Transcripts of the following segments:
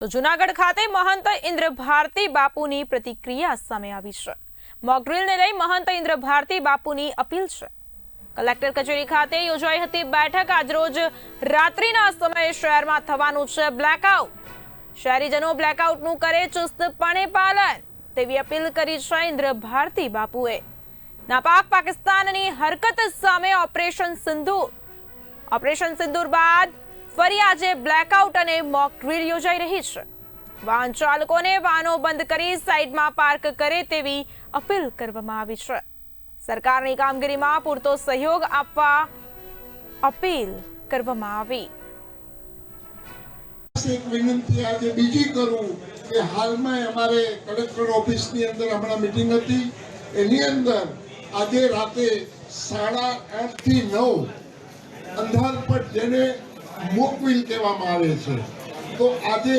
તો જૂનાગઢ ખાતે મહંત ઇન્દ્ર ભારતી બાપુની પ્રતિક્રિયા સામે આવી છે। મોક ડ્રીલને લઈ મહંત ઇન્દ્ર ભારતી બાપુની અપીલ છે। કલેક્ટર કચેરી ખાતે યોજાઈ હતી બેઠક। આજરોજ રાત્રિના સમયે શહેરમાં થવાનું છે બ્લેકઆઉટ। શહેરીજનો બ્લેકઆઉટનું કરે ચુસ્તપણે પાલન તેવી અપીલ કરી છે ઇન્દ્ર ભારતી બાપુએ। નાપાક પાકિસ્તાનની હરકત સામે ઓપરેશન સિંદૂર બાદ ફરી આજે બ્લેકઆઉટ અને મોક ડ્રીલ યોજાઈ રહી છે। વાહન ચાલકોને વાહનો બંધ કરી સાઈડમાં પાર્ક કરે તેવી અપીલ કરવામાં આવી છે। સરકારની કામગીરીમાં પૂરતો સહયોગ આપવા અપીલ કરવામાં આવી। એક વિનંતી આજે બીજી કરું કે હાલમાં અમારે કલેક્ટર ઓફિસની અંદર હમણાં મીટિંગ હતી। એની અંદર આજે રાતે 8:30 થી 9 અંધારપટ જેને મોકવિલ કહેવામાં આવે છે, તો આજે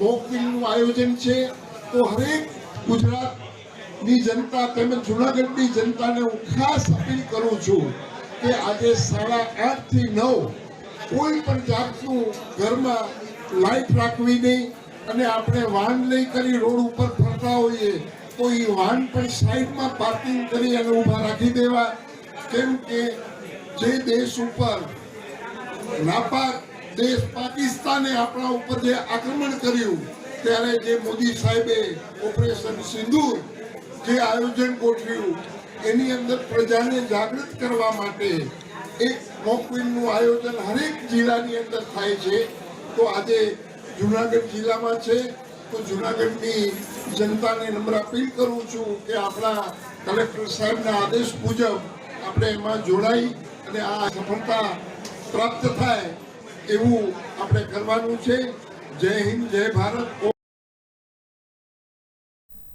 મોકવિલનું આયોજન છે। તો હરેક ગુજરાતની જનતા તેમજ જૂનાગઢની જનતાને હું ખાસ અપીલ કરું છું કે આજે 8:30 થી 9 કોઈ પણ જાતનું ઘરમાં લાઈટ રાખવી નહીં અને આપણે વાહન લઈ કરી રોડ ઉપર ફરતા હોઈએ તો એ વાહન પણ સાઈડમાં પાર્કિંગ કરી અને ઊભા રાખી દેવા। કેમ કે જે દેશ ઉપર નાપાક દેશ પાકિસ્તાને આપણા ઉપર જે આક્રમણ કર્યું ત્યારે જે મોદી સાહેબે ઓપરેશન સિંદૂર જે આયોજન ગોઠવ્યું એની અંદર પ્રજાને જાગૃત કરવા માટે એક મોકવિલનું આયોજન હરેક જિલ્લાની અંદર થાય છે। તો આજે જૂનાગઢ જિલ્લામાં છે, તો જૂનાગઢની જનતાને નમ્ર અપીલ કરું છું કે આપણા કલેક્ટર સાહેબના આદેશ મુજબ આપણે એમાં જોડાઈ અને આ સફળતા પ્રાપ્ત થાય એવું આપણે કરવાનું છે। જય હિન્દ, જય ભારત।